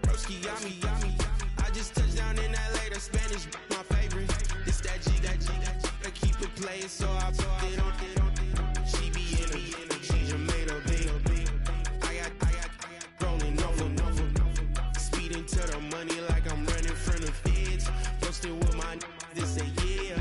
Broski, yummy. I just touched down in LA, the Spanish, my favorite. This that G. I keep it playing, so I put it on. She be in it, she just made a big. I got rolling over. Speeding to the money like I'm running from the feds. Posting with my this say yeah.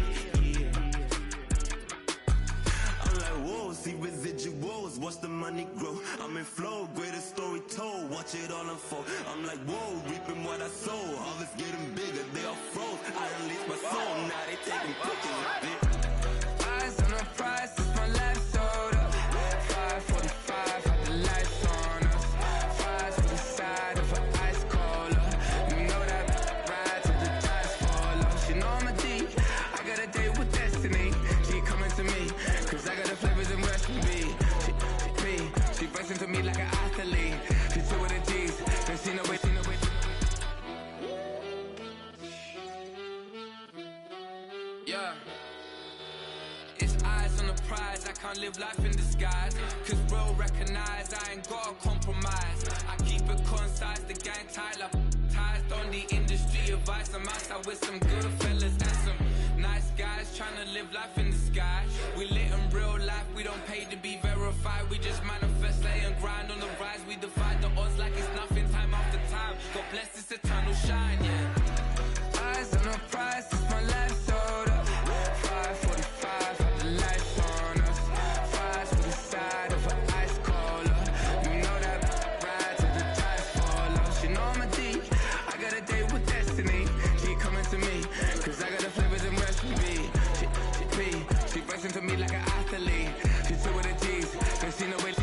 I'm like, whoa, see residuals, watch the money grow. I'm in flow, greatest story told, watch it all unfold. I'm like, whoa, reaping what I sow. Harvest getting bigger, they all froze. I release my soul, now they taking pictures of it. Eyes on the prize, it's my life sold up. 5:45, had the lights on us. Fries to the side of an ice cola. You know that ride till the tires fall off. She know I'm a D, I got a date with destiny. She coming to me, cause I got the flavors and recipe. She racing to me like an athlete. She two with the G's, and she know it. Yeah. It's eyes on the prize, I can't live life in disguise. Cause real recognize I ain't gotta compromise. I keep it concise, the gang tight like ties on the industry advice. I'm outside with some good fellas and some nice guys trying to live life in the sky. We lit in real life, we don't pay to be verified. We just manifest, lay and grind on the rise. We defy the odds like it's nothing, time after time. God bless this eternal shine, yeah. Eyes on the prize, it's my life sold up. 5:45, had the lights on us. Fries to the side of an ice cola. You know that ride till the tires fall off. She know I'm a D, I got a date with destiny. She coming to me, cause I got the flavors and recipe. She racing to me like an athlete. She two with the G's, and she know it.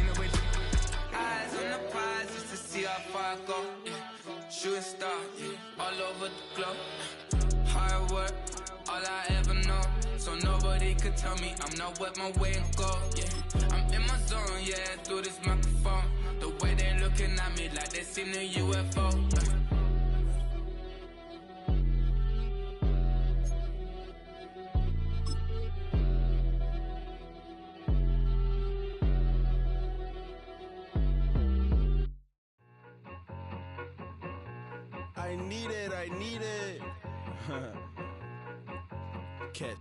Eyes on the prize just to see how far I go. Yeah. Shooting star, yeah. All over the globe. Hard work, all I ever know. So nobody could tell me I'm not wet my way and go. Yeah, I'm in my zone, yeah, through this microphone. The way they looking at me like they seen a UFO. I need it. Cat.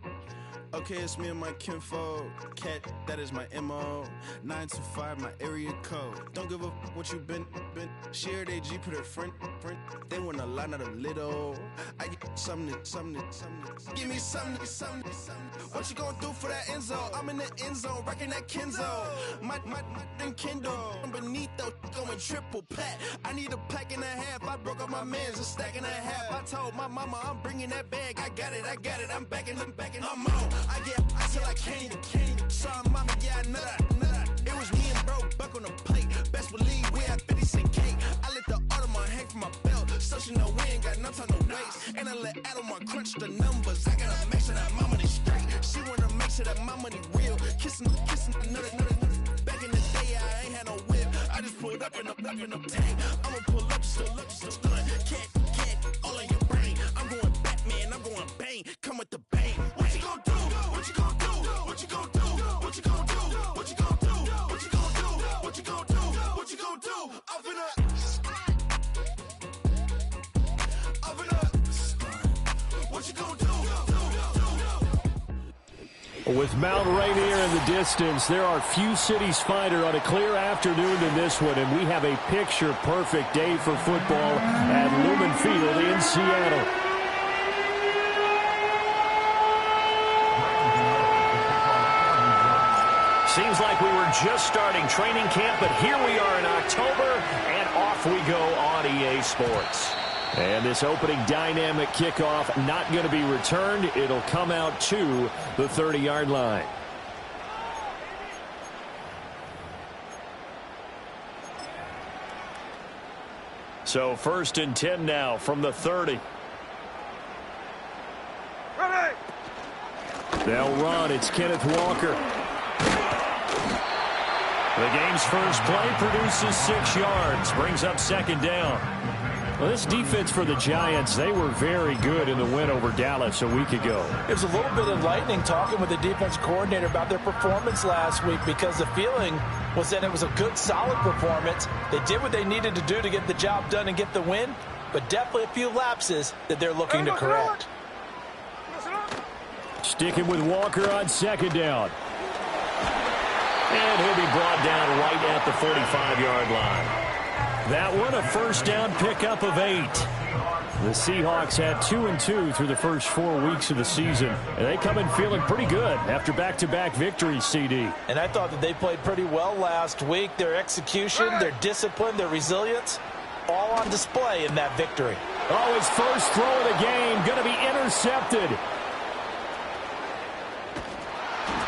Okay, it's me and my kinfolk. Cat, that is my MO. 925, my area code. Don't give a what you been. Shared AG, put her friend. They want a lot, not a little. I get something. Give me something. What you gonna do for that end zone? I'm in the end zone, rocking that Kenzo. My thing Kindle. I'm beneath though, going triple pack. I need a pack and a half. I broke up my man's a stack and a half. I told my mama I'm bringing that bag. I got it. I'm backing, I'm on. I get till I can't. Sorry, mama, yeah, I know that. It was me and bro, buck on the plate. Best believe we had 50 cent cake. I let the Audemars hang from my belt, so she know we ain't got no time to waste. And I let Audemars crunch the numbers. I gotta make sure that my money straight. She wanna make sure that my money real. Kissing another. Back in the day, I ain't had no whip. I just pulled up in the tank. I'ma pull up, just stun. Can't, all in your brain. I'm going Batman, I'm going bang. Come with the bang. What you gonna do? What you gonna do? What you gonna do? What you gonna do? What you gonna do? What you gonna do? What you gonna do? What you gonna do? I'm finna. What you gonna do? With Mount Rainier in the distance, there are few cities finer on a clear afternoon than this one, and we have a picture-perfect day for football at Lumen Field in Seattle. Seems like we were just starting training camp, but here we are in October, and off we go on EA Sports. And this opening dynamic kickoff not going to be returned. It'll come out to the 30-yard line. So 1st and 10 now from the 30. Ready. They'll run. It's Kenneth Walker. The game's first play produces 6 yards. Brings up 2nd down. Well, this defense for the Giants, they were very good in the win over Dallas a week ago. It was a little bit enlightening talking with the defense coordinator about their performance last week, because the feeling was that it was a good, solid performance. They did what they needed to do to get the job done and get the win, but definitely a few lapses that they're looking to correct. Sticking with Walker on second down. And he'll be brought down right at the 45-yard line. That one, a first down pickup of 8. The Seahawks had 2-2 through the first 4 weeks of the season, and they come in feeling pretty good after back-to-back victories, CD. And I thought that they played pretty well last week. Their execution, their discipline, their resilience, all on display in that victory. Oh, his first throw of the game going to be intercepted.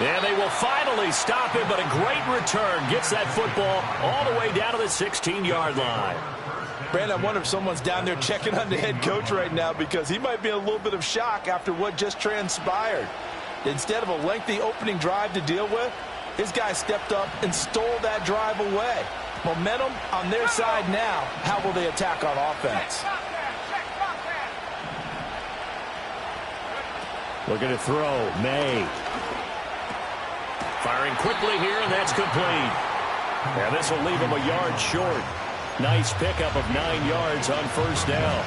And they will finally stop him, but a great return. Gets that football all the way down to the 16-yard line. Brandon, I wonder if someone's down there checking on the head coach right now, because he might be in a little bit of shock after what just transpired. Instead of a lengthy opening drive to deal with, his guy stepped up and stole that drive away. Momentum on their side now. How will they attack on offense? Looking to throw. May. Firing quickly here, and that's complete. And this will leave him a yard short. Nice pickup of 9 yards on first down.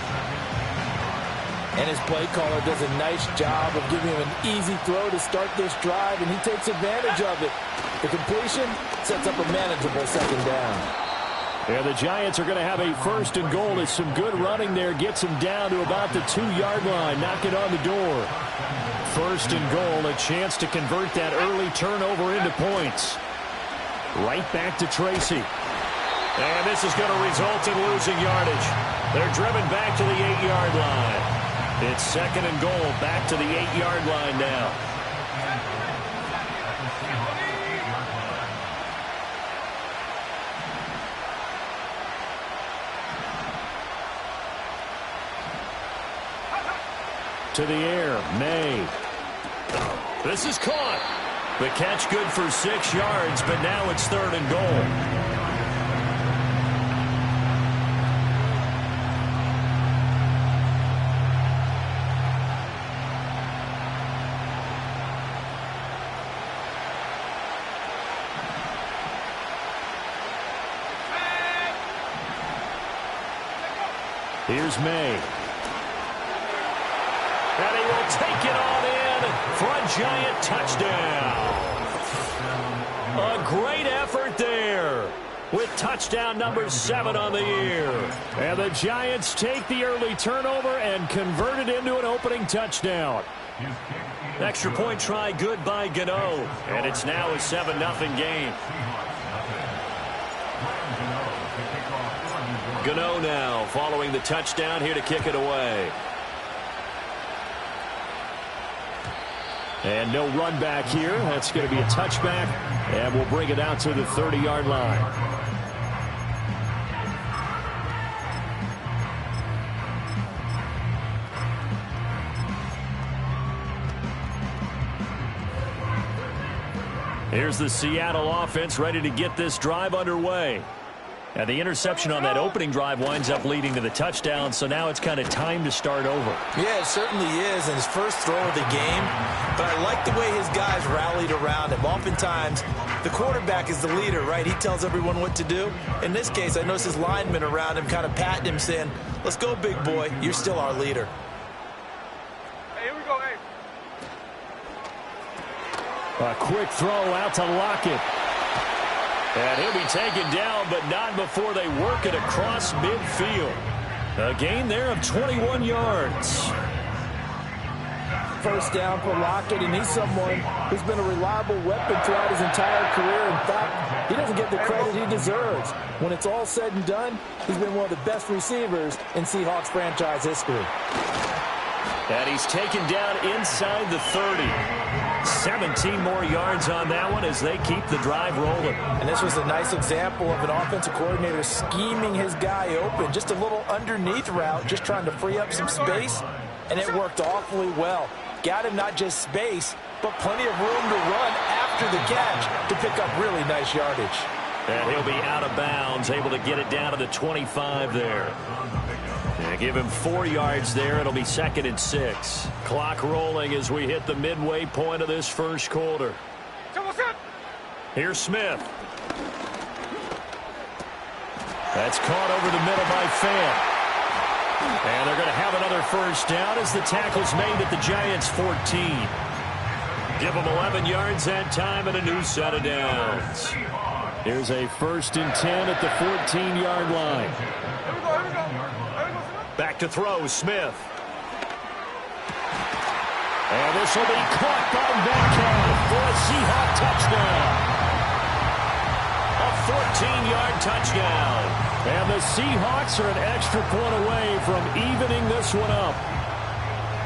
And his play caller does a nice job of giving him an easy throw to start this drive, and he takes advantage of it. The completion sets up a manageable second down. And the Giants are going to have a first and goal as some good running there gets him down to about the 2-yard line. Knock it on the door. First and goal, a chance to convert that early turnover into points. Right back to Tracy. And this is going to result in losing yardage. They're driven back to the 8-yard line. It's second and goal, back to the 8-yard line now. To the air, May. This is caught. The catch good for 6 yards, but now it's third and goal. Here's May. And he will take it on in for a Giant touchdown. A great effort there with touchdown number 7 on the year. And the Giants take the early turnover and convert it into an opening touchdown. Extra point try good by Gano. And it's now a 7-0 game. Gano now following the touchdown here to kick it away. And no run back here. That's going to be a touchback, and we'll bring it out to the 30-yard line. Here's the Seattle offense ready to get this drive underway. And the interception on that opening drive winds up leading to the touchdown, so now it's kind of time to start over. Yeah, it certainly is, and his first throw of the game. But I like the way his guys rallied around him. Oftentimes, the quarterback is the leader, right? He tells everyone what to do. In this case, I noticed his linemen around him kind of patting him, saying, let's go, big boy. You're still our leader. Hey, here we go, hey. A quick throw out to Lockett. And he'll be taken down, but not before they work it across midfield. A gain there of 21 yards. First down for Lockett, and he's someone who's been a reliable weapon throughout his entire career. In fact, he doesn't get the credit he deserves. When it's all said and done, he's been one of the best receivers in Seahawks franchise history. And he's taken down inside the 30. 17 more yards on that one as they keep the drive rolling. And this was a nice example of an offensive coordinator scheming his guy open. Just a little underneath route, just trying to free up some space, and it worked awfully well. Got him not just space, but plenty of room to run after the catch to pick up really nice yardage. And he'll be out of bounds, able to get it down to the 25 there. They give him 4 yards there. It'll be 2nd and 6. Clock rolling as we hit the midway point of this first quarter. Here's Smith. That's caught over the middle by Fant. And they're going to have another first down as the tackle's made at the Giants' 14. Give them 11 yards that time and a new set of downs. Here's a 1st and 10 at the 14-yard line. Back to throw, Smith. And this will be caught by Metcalf for a Seahawk touchdown. A 14-yard touchdown. And the Seahawks are an extra point away from evening this one up.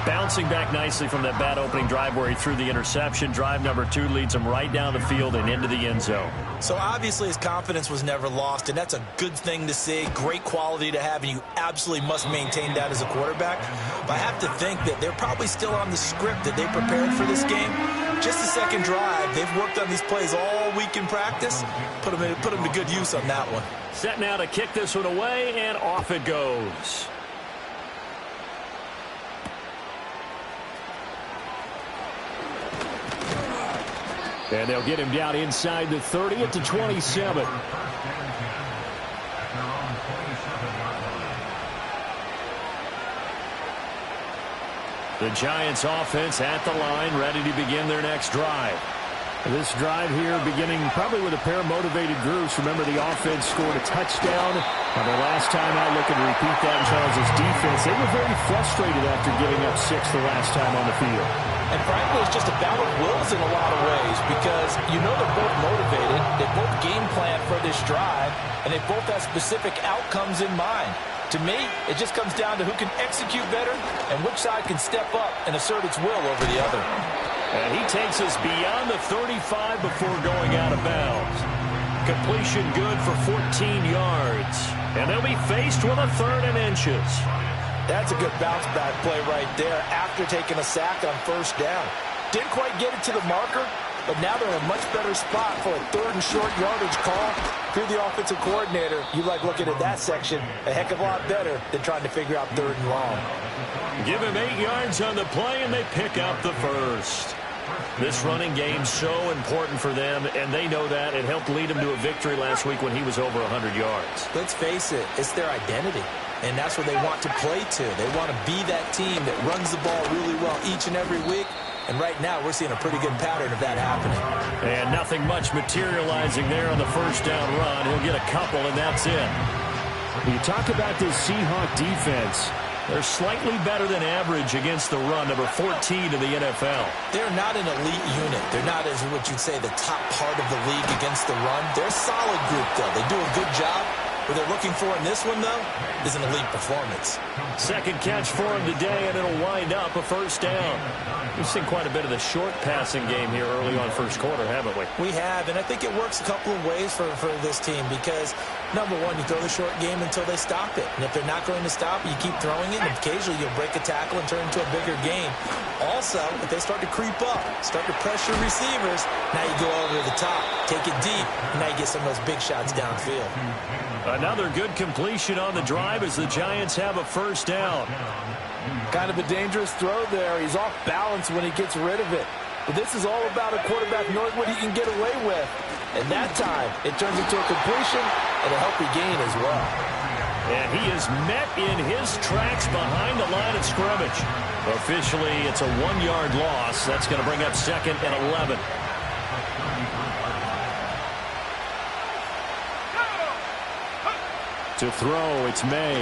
Bouncing back nicely from that bad opening drive where he threw the interception. Drive number 2 leads him right down the field and into the end zone. So obviously his confidence was never lost, and that's a good thing to see. Great quality to have, and you absolutely must maintain that as a quarterback. But I have to think that they're probably still on the script that they prepared for this game. Just the second drive, they've worked on these plays all week in practice. Put them to good use on that one. Set now to kick this one away, and off it goes. And they'll get him down inside the 30 at the 27. The Giants offense at the line, ready to begin their next drive. This drive here beginning probably with a pair of motivated groups. Remember, the offense scored a touchdown. Now, the last time out, looking to repeat that in Charles' defense. They were very frustrated after giving up 6 the last time on the field. And frankly, it's just a battle of wills in a lot of ways because you know they're both motivated. They both game plan for this drive, and they both have specific outcomes in mind. To me, it just comes down to who can execute better and which side can step up and assert its will over the other. And he takes us beyond the 35 before going out of bounds. Completion good for 14 yards. And they'll be faced with a 3rd and inches. That's a good bounce-back play right there after taking a sack on 1st down. Didn't quite get it to the marker, but now they're in a much better spot for a 3rd and short yardage call. If you're the offensive coordinator, you like looking at that section a heck of a lot better than trying to figure out 3rd and long. Give him 8 yards on the play, and they pick up the 1st. This running game's so important for them, and they know that. It helped lead them to a victory last week when he was over 100 yards. Let's face it, it's their identity, and that's what they want to play to. They want to be that team that runs the ball really well each and every week, and right now we're seeing a pretty good pattern of that happening. And nothing much materializing there on the 1st down run. He'll get a couple, and that's it. You talk about this Seahawk defense. They're slightly better than average against the run, number 14 in the NFL. They're not an elite unit. They're not, as what you'd say, the top part of the league against the run. They're a solid group, though. They do a good job. What they're looking for in this one, though, is an elite performance. 2nd catch for him today, and it'll wind up a 1st down. We've seen quite a bit of the short passing game here early on 1st quarter, haven't we? We have, and I think it works a couple of ways for this team because, number one, you throw the short game until they stop it. And if they're not going to stop it, you keep throwing it, and occasionally you'll break a tackle and turn into a bigger game. Also, if they start to creep up, start to pressure receivers, now you go over the top, take it deep, and now you get some of those big shots downfield. Another good completion on the drive as the Giants have a 1st down. Kind of a dangerous throw there. He's off balance when he gets rid of it. But this is all about a quarterback knowing what he can get away with. And that time, it turns into a completion and a healthy gain as well. And he is met in his tracks behind the line of scrimmage. Officially, it's a 1-yard loss. That's going to bring up 2nd and 11. To throw, it's May.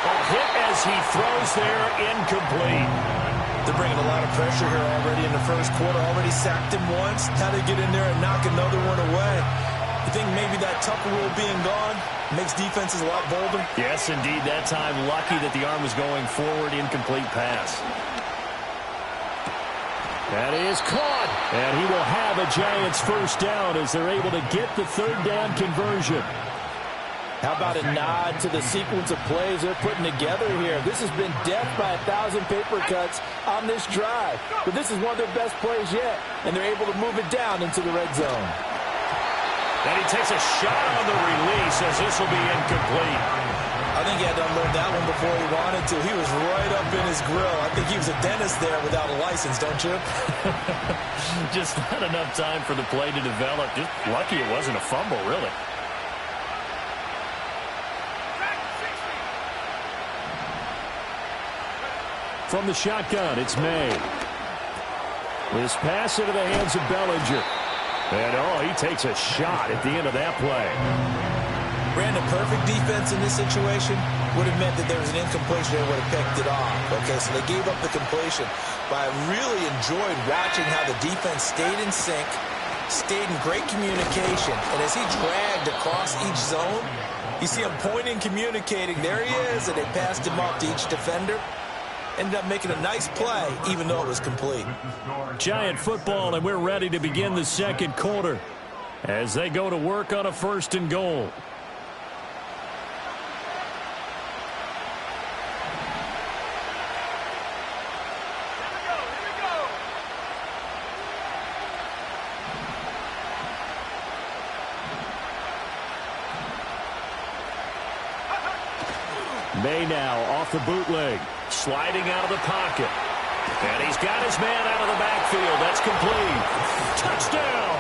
A hit as he throws there, incomplete. They're bringing a lot of pressure here already in the 1st quarter. Already sacked him once. How to get in there and knock another one away. You think maybe that Tucker rule being gone makes defenses a lot bolder? Yes, indeed. That time, lucky that the arm was going forward. Incomplete pass. That is caught. And he will have a Giants 1st down as they're able to get the 3rd down conversion. How about a nod to the sequence of plays they're putting together here? This has been death by 1,000 paper cuts on this drive. But this is one of their best plays yet, and they're able to move it down into the red zone. And he takes a shot on the release as this will be incomplete. I think he had to unload that one before he wanted to. He was right up in his grill. I think he was a dentist there without a license, don't you? Just not enough time for the play to develop. Just lucky it wasn't a fumble, really. From the shotgun, it's May. This pass into the hands of Bellinger. And, oh, he takes a shot at the end of that play. Brandon, perfect defense in this situation would have meant that there was an incompletion. They would have picked it off. Okay, so they gave up the completion. But I really enjoyed watching how the defense stayed in sync, stayed in great communication. And as he dragged across each zone, you see him pointing, communicating. There he is, and they passed him off to each defender. Ended up making a nice play, even though it was complete. Giant football, and we're ready to begin the second quarter as they go to work on a 1st and goal. May now off the bootleg, sliding out of the pocket. And he's got his man out of the backfield. That's complete. Touchdown!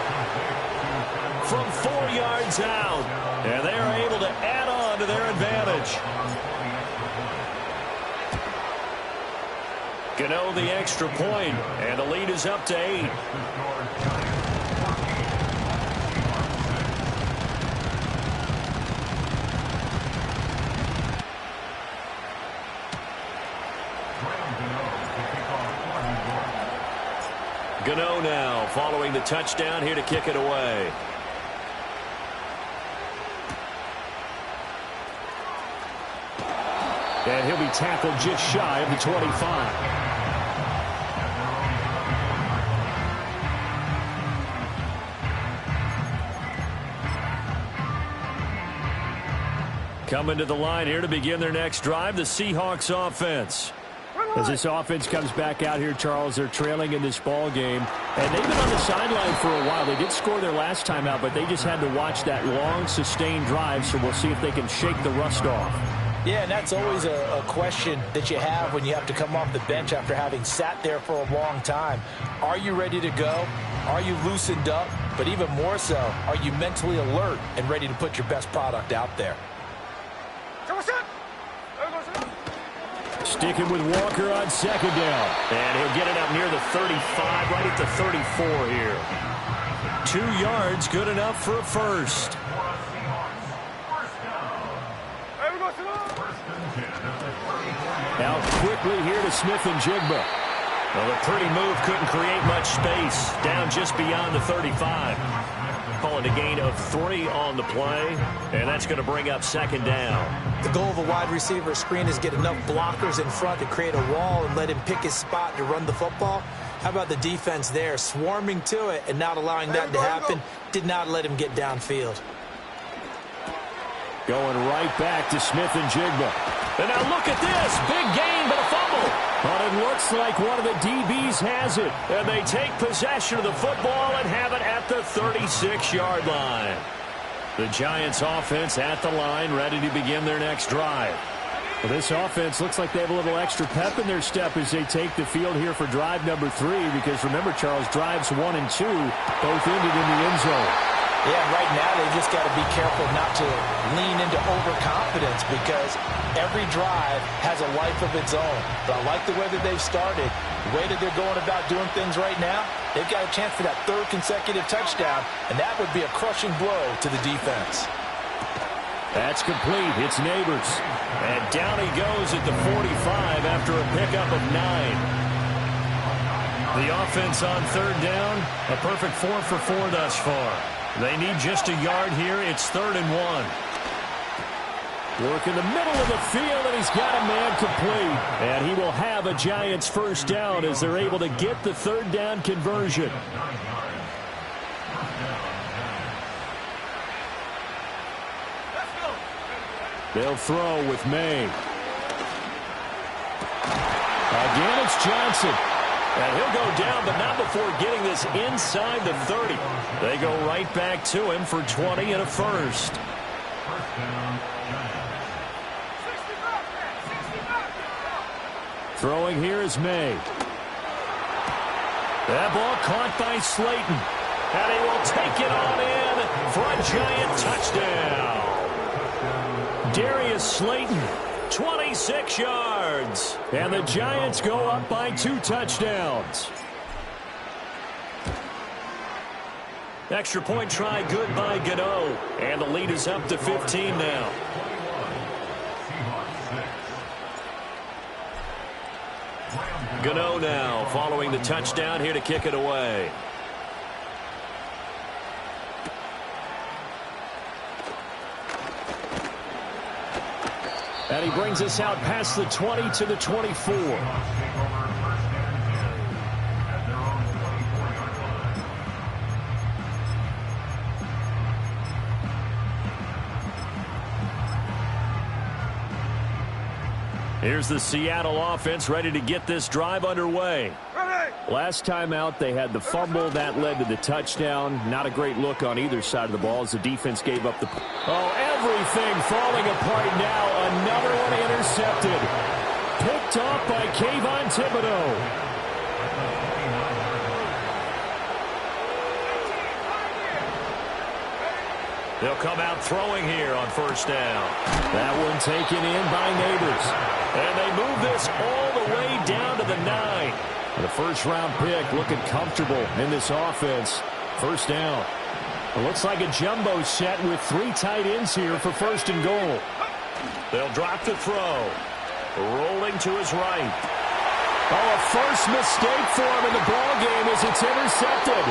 From 4 yards out. And they are able to add on to their advantage. Gano the extra point, and the lead is up to 8. Gano now following the touchdown here to kick it away. And he'll be tackled just shy of the 25. Coming to the line here to begin their next drive, the Seahawks offense. As this offense comes back out here, Charles, they're trailing in this ball game. And they've been on the sideline for a while. They did score their last time out, but they just had to watch that long, sustained drive, so we'll see if they can shake the rust off. Yeah, and that's always a question that you have when you have to come off the bench after having sat there for a long time. Are you ready to go? Are you loosened up? But even more so, are you mentally alert and ready to put your best product out there? Sticking with Walker on 2nd down. And he'll get it up near the 35, right at the 34 here. 2 yards, good enough for a first. Now quickly here to Smith and Jigba. Well, the pretty move couldn't create much space. Down just beyond the 35. Call it a gain of 3 on the play, and that's going to bring up 2nd down. The goal of a wide receiver screen is get enough blockers in front to create a wall and let him pick his spot to run the football. How about the defense there, swarming to it and not allowing that to happen? Did not let him get downfield. Going right back to Smith and Jigba. And now look at this. Big gain, but a fumble. But it looks like one of the DBs has it. And they take possession of the football and have it at the 36-yard line. The Giants offense at the line, ready to begin their next drive. Well, this offense looks like they have a little extra pep in their step as they take the field here for drive number 3. Because remember, Charles, drives 1 and 2 both ended in the end zone. Yeah, right now they've just got to be careful not to lean into overconfidence because every drive has a life of its own. But I like the way that they've started. The way that they're going about doing things right now, they've got a chance for that 3rd consecutive touchdown, and that would be a crushing blow to the defense. That's complete. It's Neighbors. And down he goes at the 45 after a pickup of 9. The offense on 3rd down, a perfect 4 for 4 thus far. They need just a yard here. It's 3rd and 1. Work in the middle of the field, and he's got a man complete. And he will have a Giants 1st down as they're able to get the 3rd down conversion. They'll throw with May. Again, it's Johnson. And he'll go down, but not before getting this inside the 30. They go right back to him for 20 and a first. Throwing here is May. That ball caught by Slayton. And he will take it on in for a Giant touchdown. Darius Slayton, 26 yards. And the Giants go up by 2 touchdowns. Extra point try good by Gano. And the lead is up to 15 now. Gano now following the touchdown here to kick it away. And he brings us out past the 20 to the 24. Here's the Seattle offense ready to get this drive underway. Last time out, they had the fumble that led to the touchdown. Not a great look on either side of the ball as the defense gave up the... Oh, everything falling apart now. Another one intercepted. Picked off by Kayvon Thibodeau. They'll come out throwing here on first down. That one taken in by Neighbors. And they move this all the way down to the 9. The first-round pick looking comfortable in this offense. First down. It looks like a jumbo set with 3 tight ends here for first and goal. They'll drop the throw. Rolling to his right. Oh, a first mistake for him in the ball game as it's intercepted.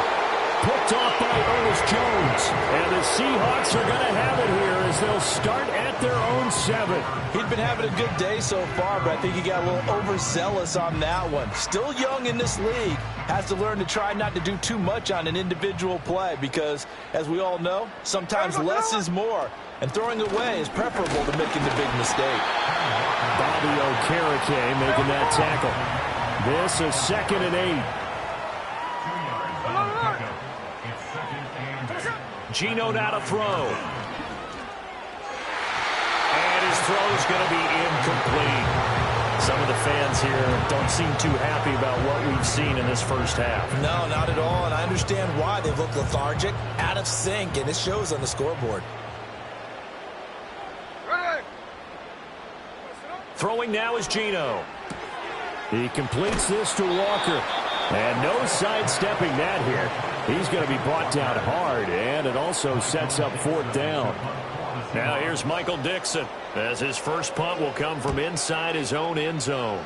Picked off by Ernest Jones. And the Seahawks are going to have it here as they'll start at their own 7. He'd been having a good day so far, but I think he got a little overzealous on that one. Still young in this league. Has to learn to try not to do too much on an individual play because, as we all know, sometimes less is more. And throwing away is preferable to making the big mistake. Bobby Okereke making that tackle. This is 2nd and 8. Geno now to throw. And his throw is going to be incomplete. Some of the fans here don't seem too happy about what we've seen in this first half. No, not at all, and I understand why. They've looked lethargic, out of sync, and it shows on the scoreboard. Throwing now is Geno. He completes this to Walker. And no sidestepping that here. He's going to be brought down hard, and it also sets up 4th down. Now here's Michael Dixon as his first punt will come from inside his own end zone.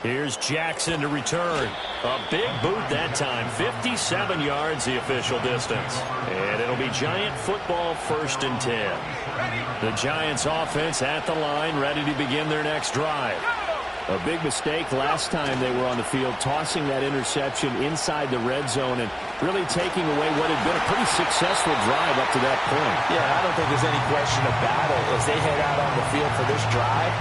Here's Jackson to return. A big boot that time. 57 yards the official distance. And it'll be Giant football 1st and 10. The Giants offense at the line ready to begin their next drive. A big mistake last time they were on the field, tossing that interception inside the red zone and really taking away what had been a pretty successful drive up to that point. Yeah, I don't think there's any question about it. As they head out on the field for this drive,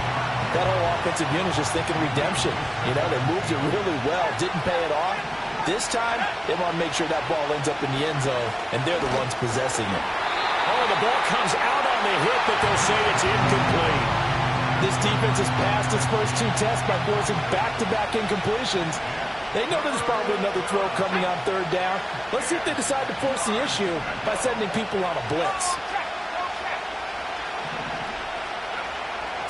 that whole offensive unit is just thinking redemption. You know, they moved it really well, didn't pay it off. This time, they want to make sure that ball ends up in the end zone, and they're the ones possessing it. Oh, the ball comes out on the hit, but they'll say it's incomplete. This defense has passed its first 2 tests by forcing back-to-back incompletions. They know there's probably another throw coming on 3rd down. Let's see if they decide to force the issue by sending people on a blitz.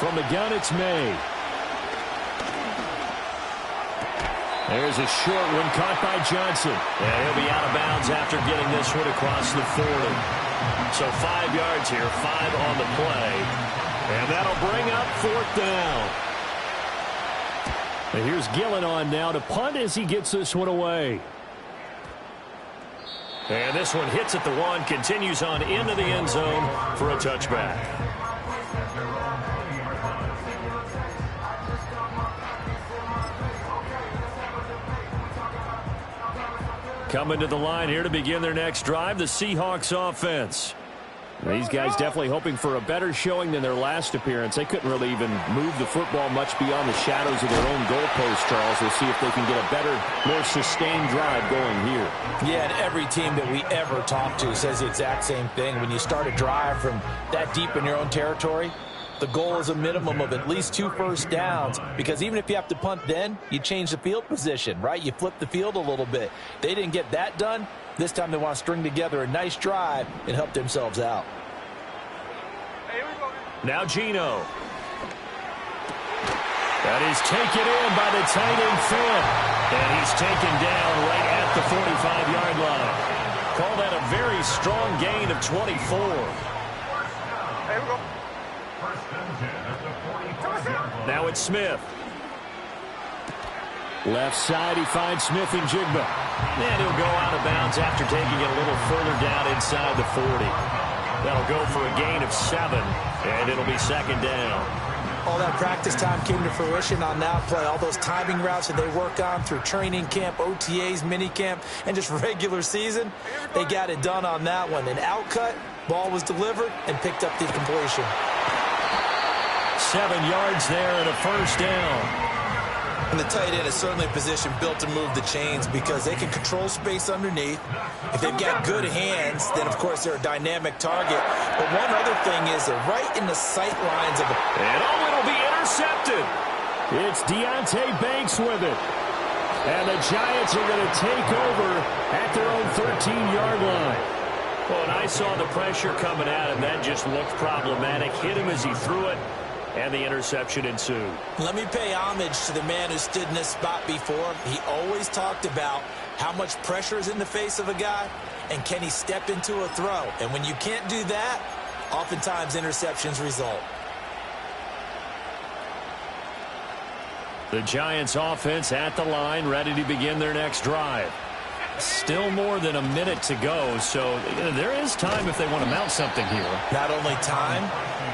From the gun, it's May. There's a short one caught by Johnson. And he'll be out of bounds after getting this one across the 40. So 5 yards here, 5 on the play. And that'll bring up 4th down. And here's Gillen on now to punt as he gets this one away. And this one hits at the 1, continues on into the end zone for a touchback. Coming to the line here to begin their next drive, the Seahawks offense. These guys definitely hoping for a better showing than their last appearance. They couldn't really even move the football much beyond the shadows of their own goalpost, Charles. We'll see if they can get a better, more sustained drive going here. Yeah, and every team that we ever talk to says the exact same thing. When you start a drive from that deep in your own territory, The goal is a minimum of at least 2 first downs, because even if you have to punt then, you change the field position, right? You flip the field a little bit. They didn't get that done. This time they want to string together a nice drive and help themselves out. Now Geno. That is taken in by the tight end Phillip. And he's taken down right at the 45-yard line. Call that a very strong gain of 24. Here we go. Now it's Smith. Left side, he finds Smith and Jigba. And he'll go out of bounds after taking it a little further down inside the 40. That'll go for a gain of 7, and it'll be second down. All that practice time came to fruition on that play. All those timing routes that they work on through training camp, OTAs, minicamp, and just regular season, they got it done on that one. An outcut, ball was delivered, and picked up the completion. 7 yards there and a first down. And the tight end is certainly a position built to move the chains because they can control space underneath. If they've got good hands, then, of course, they're a dynamic target. But one other thing is they're right in the sight lines of the... And it'll be intercepted. It's Deontay Banks with it. And the Giants are going to take over at their own 13-yard line. Well, and I saw the pressure coming at him. That just looked problematic. Hit him as he threw it. And the interception ensued. Let me pay homage to the man who stood in this spot before. He always talked about how much pressure is in the face of a guy and can he step into a throw. And when you can't do that, oftentimes interceptions result. The Giants offense at the line, ready to begin their next drive. Still more than a minute to go, so there is time if they want to mount something here. Not only time,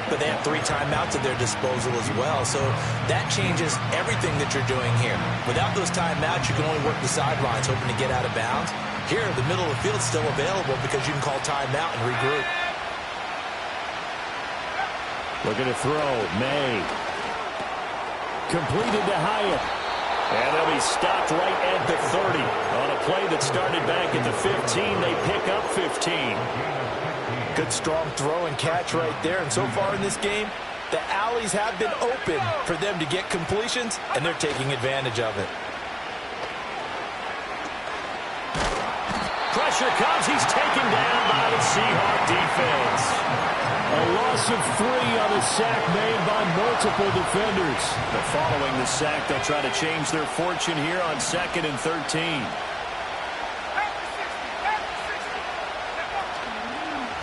but they have 3 timeouts at their disposal as well. So that changes everything that you're doing here. Without those timeouts, you can only work the sidelines, hoping to get out of bounds. Here, the middle of the field is still available because you can call timeout and regroup. Looking to throw. May. Completed to Hyatt. And they'll be stopped right at the 30. On a play that started back at the 15, they pick up 15. Good strong throw and catch right there. And so far in this game, the alleys have been open for them to get completions, and they're taking advantage of it. Pressure comes. He's taken down by the Seahawks defense. A loss of 3 on a sack made by multiple defenders. But following the sack, they'll try to change their fortune here on 2nd and 13.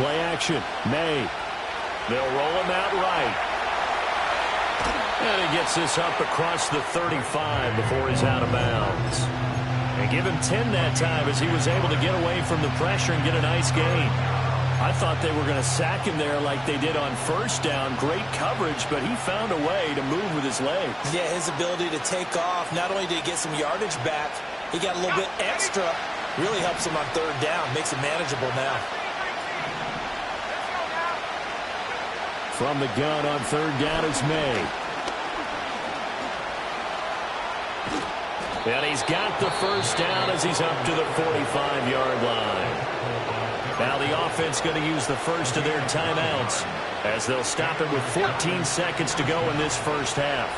Play action. May. They'll roll him out right. And he gets this up across the 35 before he's out of bounds. And give him 10 that time as he was able to get away from the pressure and get a nice gain. I thought they were going to sack him there like they did on first down. Great coverage, but he found a way to move with his legs. Yeah, his ability to take off. Not only did he get some yardage back, he got a little bit extra. Really helps him on 3rd down. Makes it manageable now. From the gun on 3rd down, it's May. And he's got the first down as he's up to the 45-yard line. Now the offense going to use the first of their timeouts as they'll stop it with 14 seconds to go in this first half.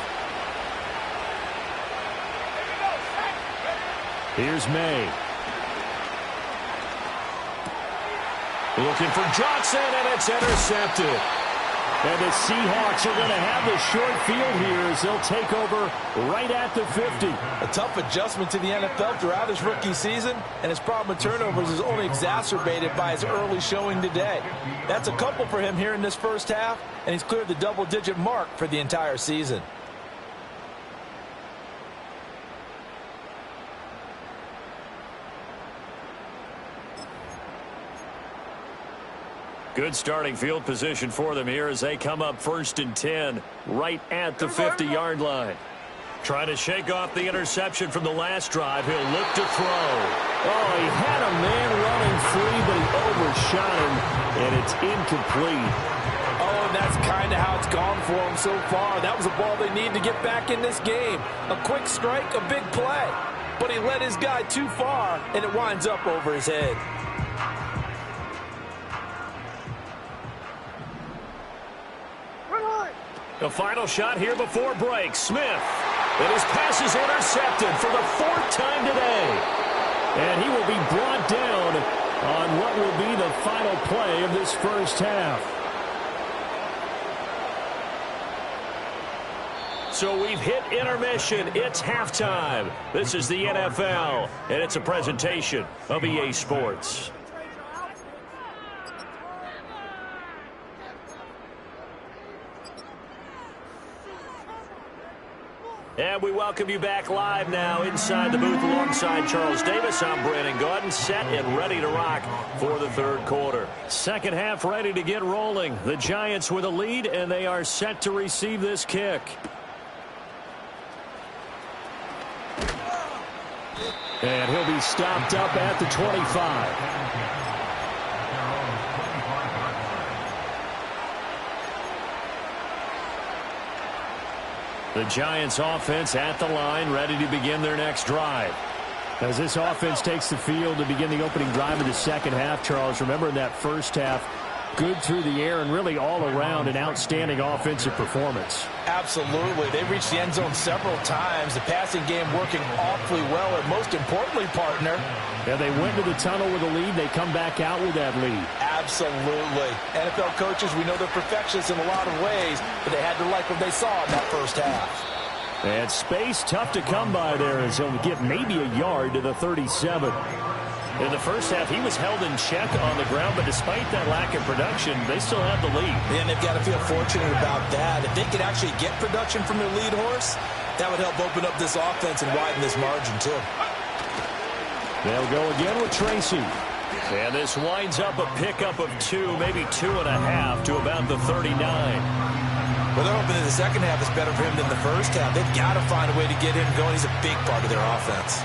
Here's May. Looking for Johnson, and it's intercepted. And the Seahawks are going to have the short field here as they'll take over right at the 50. A tough adjustment to the NFL throughout his rookie season, and his problem with turnovers is only exacerbated by his early showing today. That's a couple for him here in this first half, and he's cleared the double-digit mark for the entire season. Good starting field position for them here as they come up 1st and 10 right at the 50-yard line. Trying to shake off the interception from the last drive. He'll look to throw. Oh, he had a man running free, but he overshot him, and it's incomplete. Oh, and that's kind of how it's gone for him so far. That was a ball they need to get back in this game. A quick strike, a big play. But he led his guy too far, and it winds up over his head. The final shot here before break. Smith. And his pass is intercepted for the 4th time today. And he will be brought down on what will be the final play of this first half. So we've hit intermission. It's halftime. This is the NFL, and it's a presentation of EA Sports. And we welcome you back live now inside the booth alongside Charles Davis. I'm Brandon Gaudin, set and ready to rock for the third quarter. Second half ready to get rolling. The Giants with a lead, and they are set to receive this kick. And he'll be stopped up at the 25. The Giants offense at the line, ready to begin their next drive. As this offense takes the field to begin the opening drive of the second half, Charles, remember in that first half, good through the air and really all around an outstanding offensive performance. Absolutely. They reached the end zone several times. The passing game working awfully well, and most importantly, partner. Yeah, they went to the tunnel with a lead. They come back out with that lead. Absolutely. NFL coaches, we know they're perfectionists in a lot of ways, but they had to like what they saw in that first half. And space tough to come by there as he'll get maybe a yard to the 37. In the first half, he was held in check on the ground, but despite that lack of production, they still have the lead. And they've got to feel fortunate about that. If they could actually get production from their lead horse, that would help open up this offense and widen this margin, too. They'll go again with Tracy. And this winds up a pickup of 2, maybe 2.5 to about the 39. Well, they're hoping that the second half is better for him than the first half. They've got to find a way to get him going. He's a big part of their offense.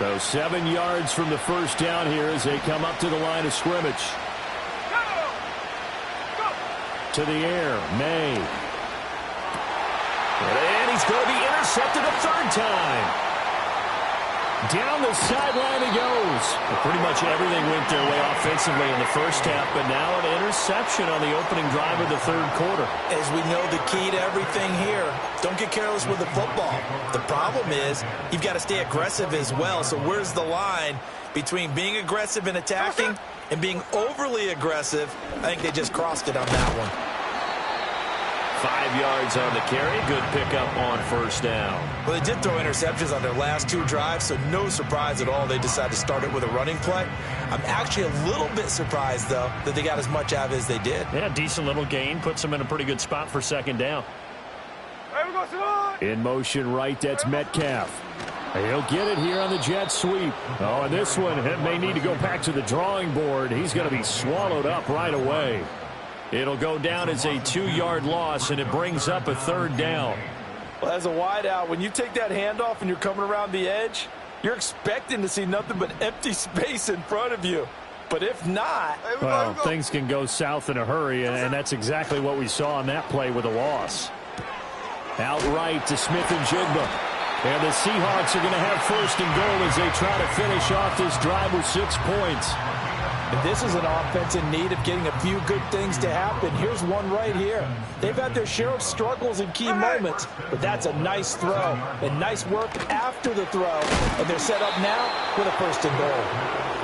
So 7 yards from the first down here as they come up to the line of scrimmage. To the air, May. And he's going to be intercepted a third time. Down the sideline he goes. Well, pretty much everything went their way offensively in the first half, but now an interception on the opening drive of the third quarter. As we know, the key to everything here, don't get careless with the football. The problem is you've got to stay aggressive as well. So where's the line between being aggressive and attacking and being overly aggressive? I think they just crossed it on that one. 5 yards on the carry. Good pickup on first down. Well, they did throw interceptions on their last 2 drives, so no surprise at all they decided to start it with a running play. I'm actually a little bit surprised, though, that they got as much out of it as they did. Yeah, decent little gain. Puts them in a pretty good spot for second down. In motion right, that's Metcalf. He'll get it here on the jet sweep. Oh, and this one, it may need to go back to the drawing board. He's going to be swallowed up right away. It'll go down as a 2-yard loss, and it brings up a third down. Well, as a wideout, when you take that handoff and you're coming around the edge, you're expecting to see nothing but empty space in front of you. But if not... Well, things can go south in a hurry, and that's exactly what we saw on that play with a loss. Outright to Smith and Jigba. And the Seahawks are going to have first and goal as they try to finish off this drive with 6 points. And this is an offense in need of getting a few good things to happen. Here's one right here. They've had their share of struggles in key moments, but that's a nice throw and nice work after the throw. And they're set up now with a first and goal.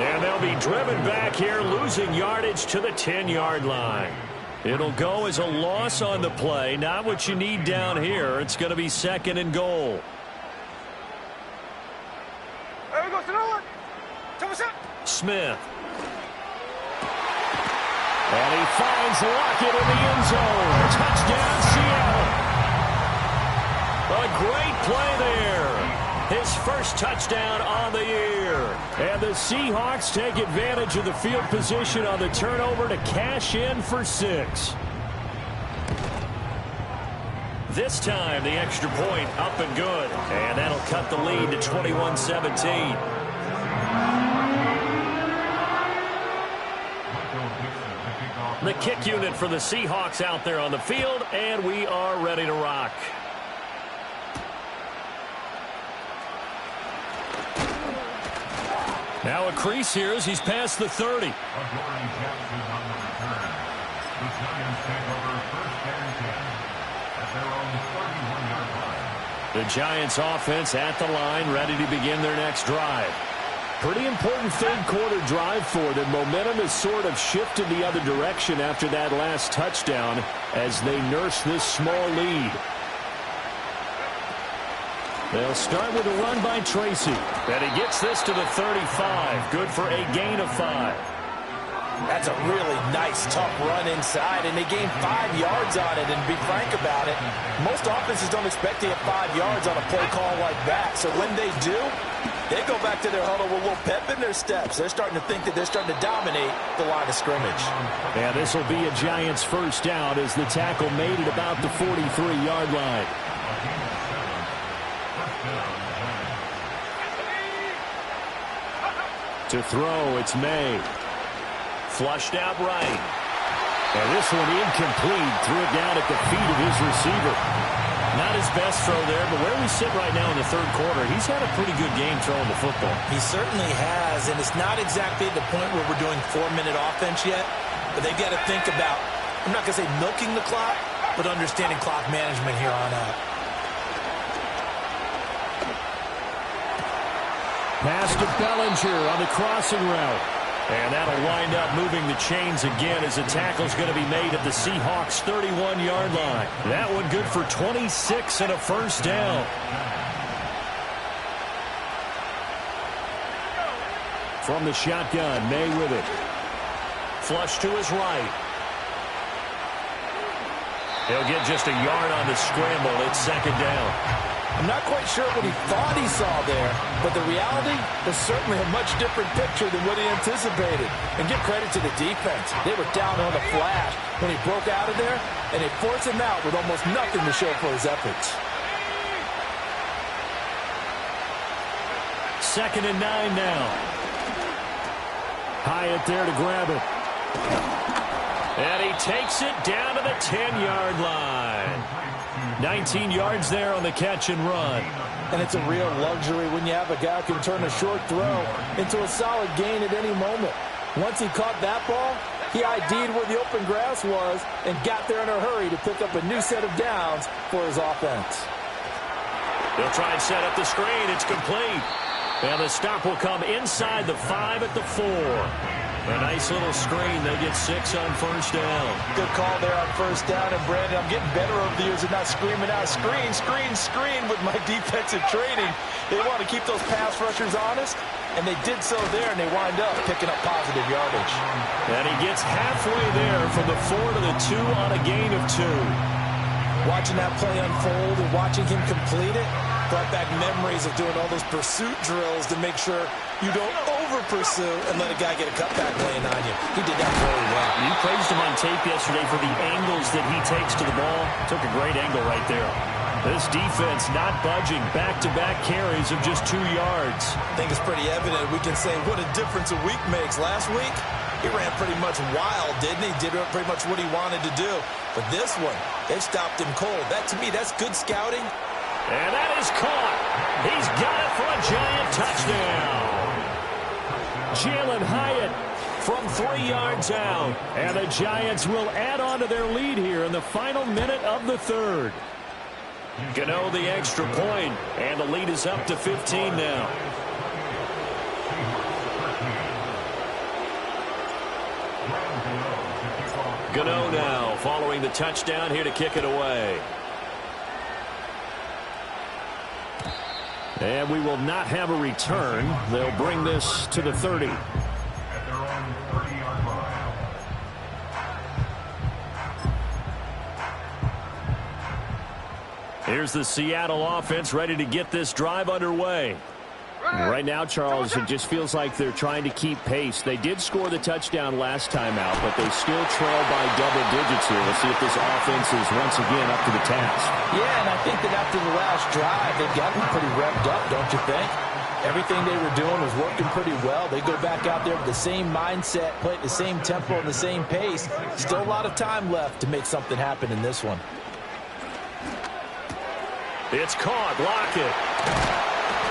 And they'll be driven back here, losing yardage to the 10-yard line. It'll go as a loss on the play. Not what you need down here. It's going to be second and goal. Smith. And he finds Lockett in the end zone. Touchdown, Seattle. A great play there. His first touchdown on the year. And the Seahawks take advantage of the field position on the turnover to cash in for 6. This time, the extra point up and good. And that'll cut the lead to 21-17. The kick unit for the Seahawks out there on the field, and we are ready to rock. Now a crease here as he's past the 30. The Giants offense at the line, ready to begin their next drive. Pretty important third quarter drive for them. Momentum has sort of shifted the other direction after that last touchdown as they nurse this small lead. They'll start with a run by Tracy. And he gets this to the 35. Good for a gain of 5. That's a really nice, tough run inside, and they gained 5 yards on it. And to be frank about it, most offenses don't expect to get 5 yards on a play call like that. So when they do, they go back to their huddle with a little pep in their steps. They're starting to think that they're starting to dominate the line of scrimmage. Yeah, this will be a Giants first down as the tackle made it about the 43-yard line. To throw, it's May. Flushed out right. And this one incomplete. Threw it down at the feet of his receiver. Not his best throw there, but where we sit right now in the third quarter, he's had a pretty good game throwing the football. He certainly has, and it's not exactly the point where we're doing 4-minute offense yet, but they've got to think about, I'm not going to say milking the clock, but understanding clock management here on out. Pass to Bellinger on the crossing route. And that'll wind up moving the chains again as the tackle's going to be made at the Seahawks' 31-yard line. That one good for 26 and a first down. From the shotgun, May with it. Flush to his right. He'll get just a yard on the scramble. It's second down. I'm not quite sure what he thought he saw there, but the reality was certainly a much different picture than what he anticipated. And give credit to the defense. They were down on the flash when he broke out of there, and they forced him out with almost nothing to show for his efforts. 2nd and 9 now. Hyatt there to grab it. And he takes it down to the 10-yard line. 19 yards there on the catch and run. And it's a real luxury when you have a guy who can turn a short throw into a solid gain at any moment. Once he caught that ball, he ID'd where the open grass was and got there in a hurry to pick up a new set of downs for his offense. They'll try and set up the screen. It's complete. And the stop will come inside the 5 at the 4. A nice little screen. They get 6 on first down. Good call there on first down. And, Brandon, I'm getting better over the years of not screaming out, screen, screen, screen with my defensive training. They want to keep those pass rushers honest, and they did so there, and they wind up picking up positive yardage. And he gets halfway there from the 4 to the 2 on a gain of 2. Watching that play unfold and watching him complete it brought back memories of doing all those pursuit drills to make sure you don't over-pursue and let a guy get a cutback laying on you. He did that very well. You praised him on tape yesterday for the angles that he takes to the ball. Took a great angle right there. This defense not budging. Back-to-back carries of just 2 yards. I think it's pretty evident. We can say what a difference a week makes. Last week, he ran pretty much wild, didn't he? Did pretty much what he wanted to do. But this one, they stopped him cold. That, to me, that's good scouting. And that is caught. He's got it for a Giant touchdown. Jalen Hyatt from 3 yards out. And the Giants will add on to their lead here in the final minute of the third. Gano the extra point, and the lead is up to 15 now. Gano now following the touchdown here to kick it away. And we will not have a return. They'll bring this to the 30. Here's the Seattle offense ready to get this drive underway. Right now, Charles, it just feels like they're trying to keep pace. They did score the touchdown last time out, but they still trail by double digits here. We'll see if this offense is once again up to the task. Yeah, and I think that after the last drive, they've got them pretty revved up, don't you think? Everything they were doing was working pretty well. They go back out there with the same mindset, play at the same tempo and the same pace. Still a lot of time left to make something happen in this one. It's caught. Lockett.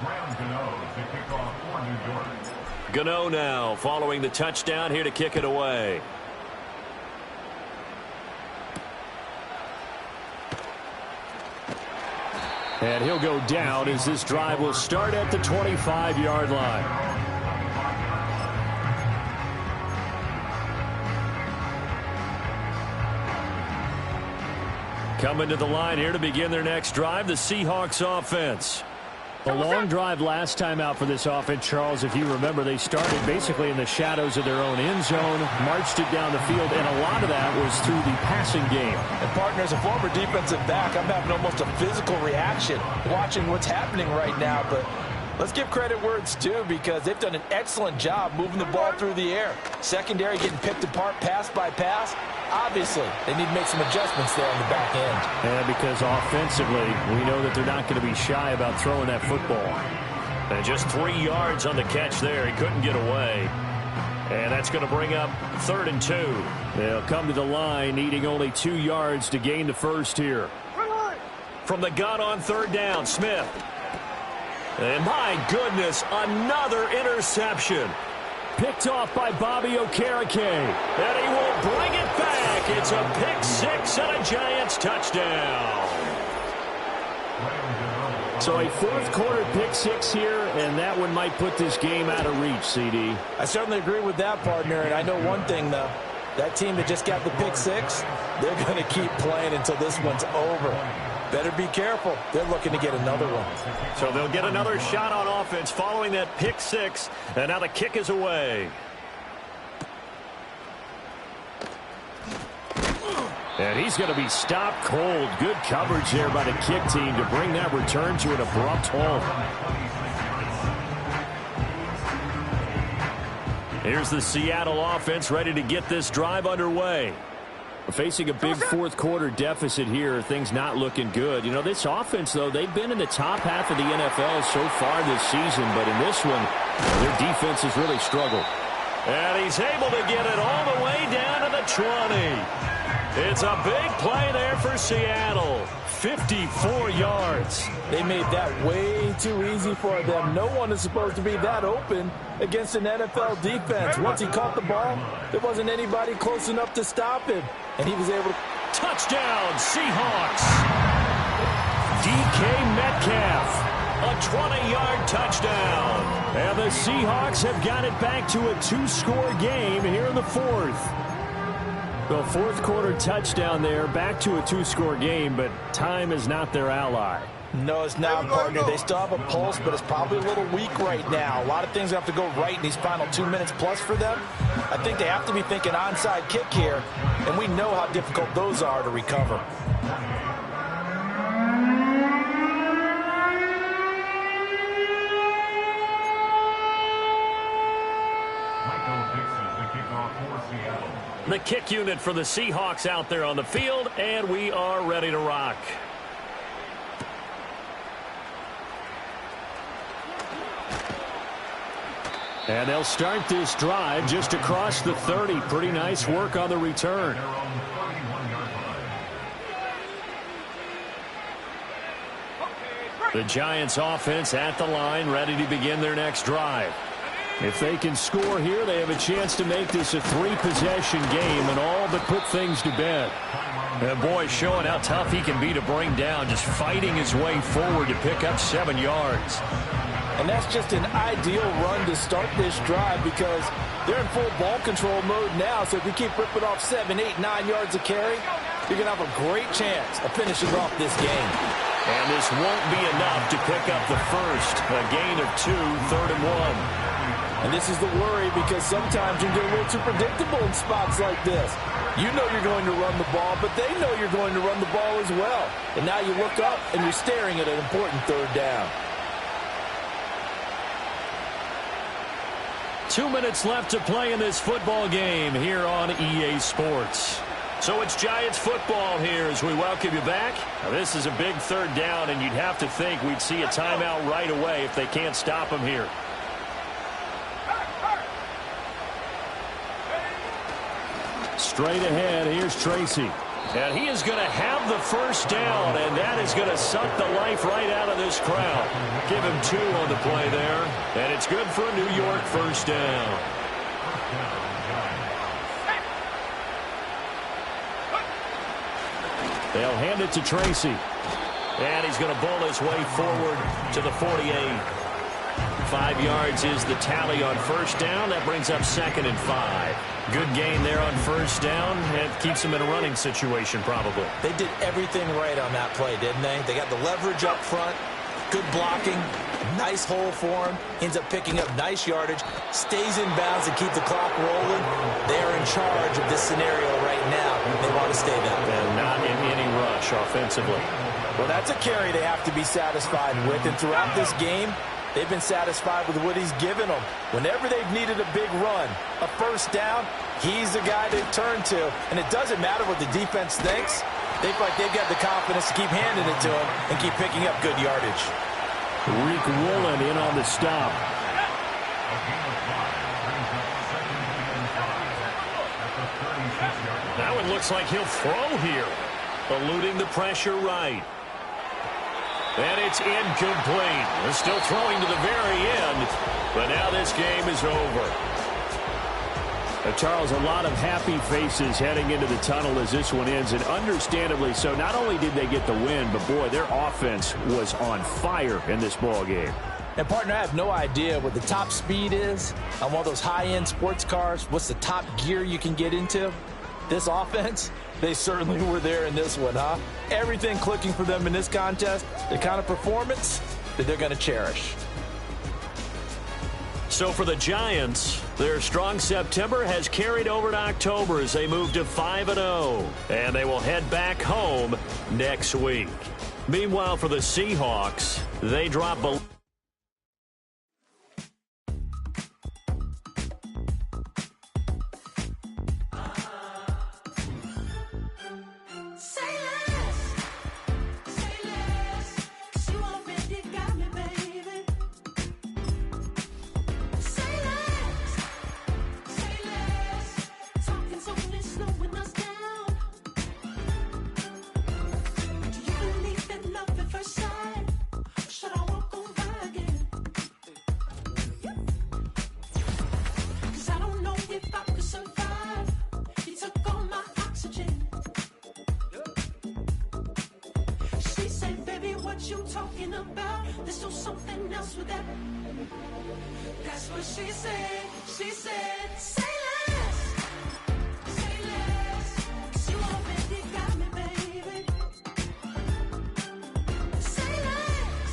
To kick off for New York. Gano now following the touchdown here to kick it away. And he'll go down as this drive will start at the 25-yard line. Coming to the line here to begin their next drive, the Seahawks offense. A long drive last time out for this offense, Charles. If you remember, they started basically in the shadows of their own end zone, marched it down the field, and a lot of that was through the passing game. And partner, as a former defensive back, I'm having almost a physical reaction watching what's happening right now. But let's give credit where it's due, because they've done an excellent job moving the ball through the air. Secondary getting picked apart pass by pass. Obviously, they need to make some adjustments there on the back end. And because offensively, we know that they're not going to be shy about throwing that football. And just 3 yards on the catch there. He couldn't get away. And that's going to bring up 3rd and 2. They'll come to the line needing only 2 yards to gain the first here. From the gun on 3rd down, Smith. And my goodness, another interception. Picked off by Bobby Okereke. And he will bring it back. It's a pick 6 and a Giants touchdown. So a 4th quarter pick 6 here, and that one might put this game out of reach, CD. I certainly agree with that, partner. And I know one thing, though. That team that just got the pick 6, they're going to keep playing until this one's over. Better be careful. They're looking to get another one. So they'll get another shot on offense following that pick 6. And now the kick is away. And he's going to be stopped cold. Good coverage there by the kick team to bring that return to an abrupt halt. Here's the Seattle offense ready to get this drive underway. Facing a big 4th quarter deficit here, things not looking good. You know, this offense, though, they've been in the top half of the NFL so far this season, but in this one, their defense has really struggled. And he's able to get it all the way down to the 20. It's a big play there for Seattle. 54 yards. They made that way too easy for them. No one is supposed to be that open against an NFL defense. Once he caught the ball, there wasn't anybody close enough to stop him. And he was able to... Touchdown, Seahawks. DK Metcalf. A 20-yard touchdown. And the Seahawks have got it back to a 2-score game here in the 4th. The 4th quarter touchdown there, back to a 2-score game, but time is not their ally. No, it's not, partner. They still have a pulse, but it's probably a little weak right now. A lot of things have to go right in these final 2 minutes plus for them. I think they have to be thinking onside kick here, and we know how difficult those are to recover. The kick unit for the Seahawks out there on the field, and we are ready to rock. And they'll start this drive just across the 30. Pretty nice work on the return. The Giants offense at the line, ready to begin their next drive. If they can score here, they have a chance to make this a 3-possession game and all but put things to bed. And boy, showing how tough he can be to bring down, just fighting his way forward to pick up 7 yards. And that's just an ideal run to start this drive because they're in full ball control mode now. So if you keep ripping off 7, 8, 9 yards of carry, you're going to have a great chance of finishing off this game. And this won't be enough to pick up the first. A gain of 2, 3rd and 1. And this is the worry because sometimes you get a little too predictable in spots like this. You know you're going to run the ball, but they know you're going to run the ball as well. And now you look up and you're staring at an important 3rd down. 2 minutes left to play in this football game here on EA Sports. So it's Giants football here as we welcome you back. Now this is a big 3rd down, and you'd have to think we'd see a timeout right away if they can't stop them here. Straight ahead, here's Tracy. And he is going to have the first down, and that is going to suck the life right out of this crowd. Give him 2 on the play there, and it's good for a New York first down. They'll hand it to Tracy. And he's going to bowl his way forward to the 48. 5 yards is the tally on first down. That brings up 2nd and 5. Good gain there on first down. It keeps him in a running situation probably. They did everything right on that play, didn't they? They got the leverage up front, good blocking, nice hole for him, ends up picking up nice yardage, stays in bounds and keep the clock rolling. They're in charge of this scenario right now. They want to stay that way. And not in any rush offensively. Well, that's a carry they have to be satisfied with, and throughout this game, they've been satisfied with what he's given them. Whenever they've needed a big run, a first down, he's the guy they've turned to. And it doesn't matter what the defense thinks. They feel like they've got the confidence to keep handing it to him and keep picking up good yardage. Rick Woolen in on the stop. Now it looks like he'll throw here, eluding the pressure right. And it's incomplete. They're still throwing to the very end, but now this game is over. Charles, a lot of happy faces heading into the tunnel as this one ends, and understandably so. Not only did they get the win, but boy, their offense was on fire in this ball game. And, partner, I have no idea what the top speed is on one of those high-end sports cars. What's the top gear you can get into? This offense, they certainly were there in this one, huh? Everything clicking for them in this contest, the kind of performance that they're going to cherish. So for the Giants, their strong September has carried over to October as they move to 5-0, and they will head back home next week. Meanwhile, for the Seahawks, they drop below. You talking about? Let's do something else with that. That's what she said. She said, say less. Say less. 'Cause you already got me, baby. Say less.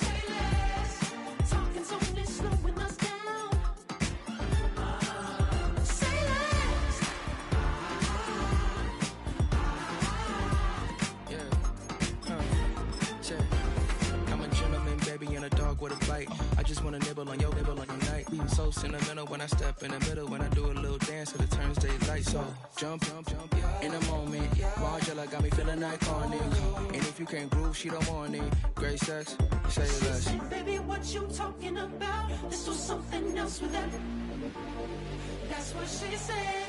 Say less. Talking's only slowing us down. Say less. I'm a gentleman, baby, and a dog with a bite. I just wanna nibble on your night. So sentimental when I step in the middle. When I do a little dance, till it turns daylight. So jump, in a moment. Margella got me feeling iconic. And if you can't groove, she don't want it. Great sex, say less. She said, baby, what you talking about? Let's do something else with that. That's what she said.